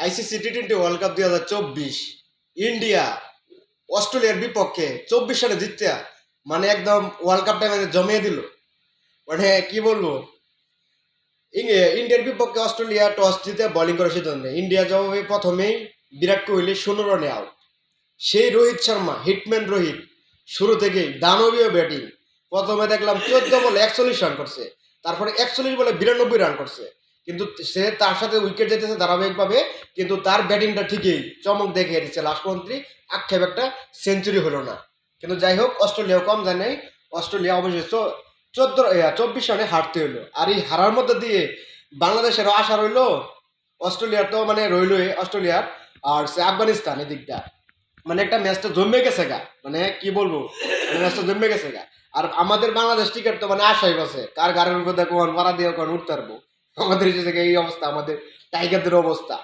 ICC টি-20 world cup 2024 India অস্ট্রেলিয়ার বিপক্ষে 24 রানে জিততে মানে একদম ওয়ার্ল্ড কাপটা মানে জমিয়ে দিল। মানে কি বলবো, ইন্ডিয়ার বিপক্ষে অস্ট্রেলিয়া টস জিতে বোলিং করার সিদ্ধান্ত নেয়। ইন্ডিয়া জবাবে প্রথমেই বিরাট কোহলি 16 রানে আউট। সেই রোহিত শর্মা, হিটম্যান রোহিত, শুরু থেকেই দানবীয় ব্যাটিং। প্রথমে দেখলাম 14 বলে 41 রান করছে, তারপরে 41 বলে 92 রান করছে। কিন্তু সে তার সাথে উইকেট যেতেছে ধারাবাহিকভাবে, কিন্তু তার ব্যাটিংটা ঠিকই চমক দেখিয়ে দিচ্ছে। লাস্ট পর্যন্ত আক্ষেপ একটা সেঞ্চুরি হলো না। কিন্তু যাই হোক, অস্ট্রেলিয়াও কম যায় নাই। অস্ট্রেলিয়া অবশ্যই 24 রানে হারতে হইলো। আর এই হারার মধ্যে দিয়ে বাংলাদেশেরও আশা রইলো, অস্ট্রেলিয়ার তো মানে রইলই অস্ট্রেলিয়ার, আর সে আফগানিস্তান এদিকটা মানে একটা ম্যাচটা জমে গেছে গা। মানে কি বলবো, ম্যাচটা জমে গেছে গা। আর আমাদের বাংলাদেশ টিকিট তো মানে আশাই বসে, কার গাড়ির উপর দেখো ভাড়া দিয়ে কখন উঠতে পারবো। আমাদের এই জায়গায় এই অবস্থা, আমাদের টাইগারদের অবস্থা।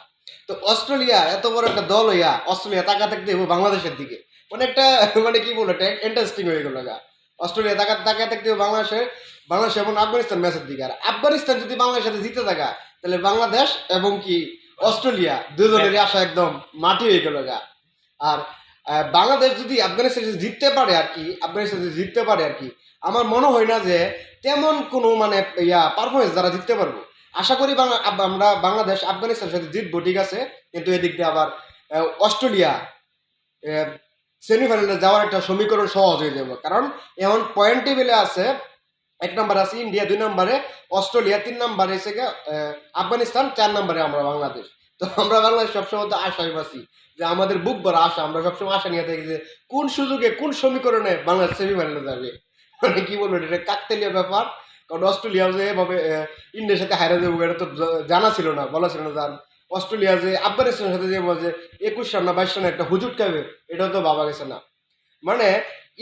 তো অস্ট্রেলিয়া এত বড় একটা দল হইয়া অস্ট্রেলিয়া তাকা থাকতে বাংলাদেশের দিকে, মানে একটা মানে কি বলবো, একটা ইন্টারেস্টিং হয়ে গেল গা। অস্ট্রেলিয়া তাকা থাকতে বাংলাদেশ এবং আফগানিস্তান ম্যাচের দিকে। আর আফগানিস্তান যদি বাংলাদেশের সাথে জিতে থাকা, তাহলে বাংলাদেশ এবং কি অস্ট্রেলিয়া দুজনেরই আশা একদম মাটি হয়ে গেল গা। আর বাংলাদেশ যদি আফগানিস্তান জিততে পারে আর কি, আমার মনে হয় না যে তেমন কোনো মানে পারফরমেন্স দ্বারা জিততে পারবো। আশা করি আমরা বাংলাদেশ আফগানিস্তানের সাথে জিতবো, ঠিক আছে। কিন্তু এদিক দিয়ে আবার অস্ট্রেলিয়া সেমিফাইনালে যাওয়ার একটা সমীকরণ সহজ হয়ে যাবে, কারণ এখন পয়েন্ট টেবিলে আছে 1 নম্বরে আছে ইন্ডিয়া, 2 নম্বরে অস্ট্রেলিয়া, 3 নম্বরে এসে আফগানিস্তান, 4 নম্বরে আমরা বাংলাদেশ। তো আমরা বাংলাদেশ সবসময় তো আশায় বাসি যে আমাদের বুক ভরা আশা, আমরা সবসময় আশা নিয়ে থাকি যে কোন সুযোগে কোন সমীকরণে বাংলাদেশ সেমিফাইনালে যাবে। মানে কি বলবো, এটা কাকতালীয় ব্যাপার। কারণ অস্ট্রেলিয়া যে এভাবে ইন্ডিয়ার সাথে হারিয়ে দেবো, এটা তো জানা ছিল না, বলা ছিল না। যার অস্ট্রেলিয়া যে আফগানিস্তানের সাথে যে 21 রান না 22 রানে একটা হুজুট খাবে, এটাও তো ভাবা গেছে না। মানে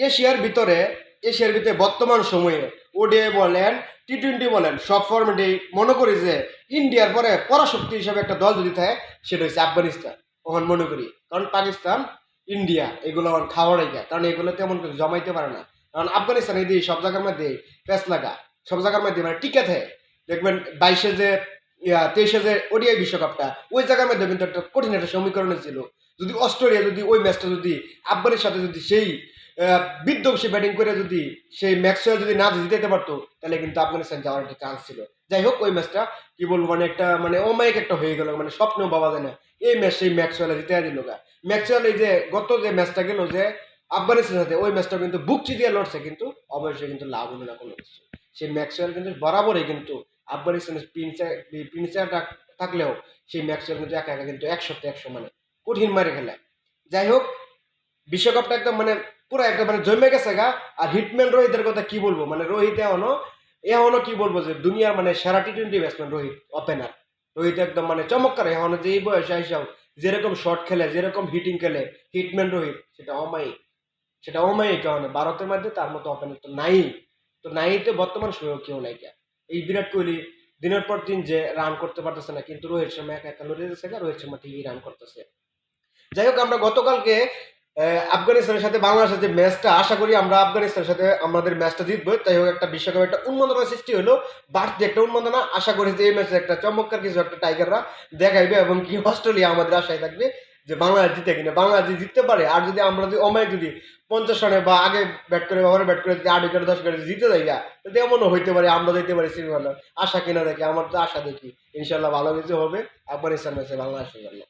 এশিয়ার ভিতরে বর্তমান সময়ে ওডিআই বলেন, টি-20 বলেন, সব ফর্মেটে মনে করি যে ইন্ডিয়ার পরে পরাশক্তি হিসাবে একটা দল যদি থাকে, সেটা হচ্ছে আফগানিস্তান। ওখান মনে করি, কারণ পাকিস্তান, ইন্ডিয়া এগুলো আমার খাওয়ার যায়, কারণ এগুলো তেমন কিছু জমাইতে পারে না। কারণ আফগানিস্তান এই দিয়ে সব জায়গার মধ্যে প্যাচ লাগা, সব জায়গার মধ্যে মানে টিকে থাকে। দেখবেন 22-এ যে 23-এ যে ওডিআই বিশ্বকাপটা, ওই জায়গার মধ্যে কিন্তু একটা কঠিন একটা সমীকরণ ছিল। যদি অস্ট্রেলিয়া যদি ওই ম্যাচটা যদি আফগানের সাথে যদি সেই বিধ্বংসী ব্যাটিং করে যদি সেই ম্যাক্সওয়েল যদি না জিতাতে পারতো, তাহলে কিন্তু আফগানিস্তান যাওয়ার একটা চান্স ছিল। যাই হোক, ওই ম্যাচটা কি বলবো, মানে একটা মানে অমায়িক একটা হয়ে গেল, মানে স্বপ্নেও ভাবা যায় না এই ম্যাচ সেই ম্যাক্সওয়েল জিতে দিল গা। ম্যাক্সওয়েল এই যে গত যে ম্যাচটা গেল যে আফগানিস্তানের সাথে, ওই ম্যাচটা কিন্তু বুক চিতিয়ে লড়ছে, কিন্তু অবশ্যই কিন্তু লাভ হলো না কোনো কিছু। সেই ম্যাক্সওয়েল কিন্তু বরাবরই কিন্তু আফগানিস্তানের প্রিন্সটা থাকলেও সেই ম্যাক্সওয়েল কিন্তু একা একা কিন্তু 100-100 মানে কঠিন মারে খেলে। যাই হোক, বিশ্বকাপটা একদম মানে পুরো একটা মানে জমে গেছে গা। আর হিটম্যান রোহিতের কথা কি বলবো, মানে রোহিত এখনো কি বলবো যে দুনিয়ার মানে সেরা টি-20 ব্যাটসম্যান রোহিত, ওপেনার রোহিত একদম মানে চমৎকার। এখনো যে এই বয়সে আইসাও যেরকম শট খেলে, যেরকম হিটিং খেলে হিটম্যান রোহিত, সেটা অমায়িক। কারণ ভারতের মধ্যে তার মতো ওপেনার তো নাই। তো নাইতে বর্তমান সময় কেউ নাই। এই বিরাট কোহলি দিনের পর দিন যে রান করতে পারতেছে না, কিন্তু রোহিত শর্মা একা একা লড়ে যাচ্ছে, রোহিত শর্মা ঠিকই রান করতেছে। যাই হোক, আমরা গতকালকে আফগানিস্তানের সাথে বাংলাদেশের যে ম্যাচটা, আশা করি আমরা আফগানিস্তানের সাথে আমাদের ম্যাচটা জিতবো। তাই হোক, একটা বিশ্বকাপে একটা উন্মাদনা সৃষ্টি হলো, বাড়তি একটা উন্মাদনা। আশা করি যে এই ম্যাচে একটা চমৎকার কিছু একটা টাইগাররা দেখাইবে, এবং কি অস্ট্রেলিয়া আমাদের আশায় থাকবে যে বাংলাদেশ জিতে কিনা। বাংলাদেশ যদি জিততে পারে, আর যদি আমরা যদি অমায়িক যদি 50 রানে বা আগে ব্যাট করে ব্যাট করে যদি 8 উইকেট 10 উইকেট জিতে যাই গা, তো এমনও হইতে পারে আমরা যেতে পারি সেমিফাইনাল। আশা কিনা দেখি, আমার তো আশা দেখি ইনশাল্লাহ ভালো কিছু হবে আফগানিস্তান ম্যাচে বাংলাদেশের জন্য।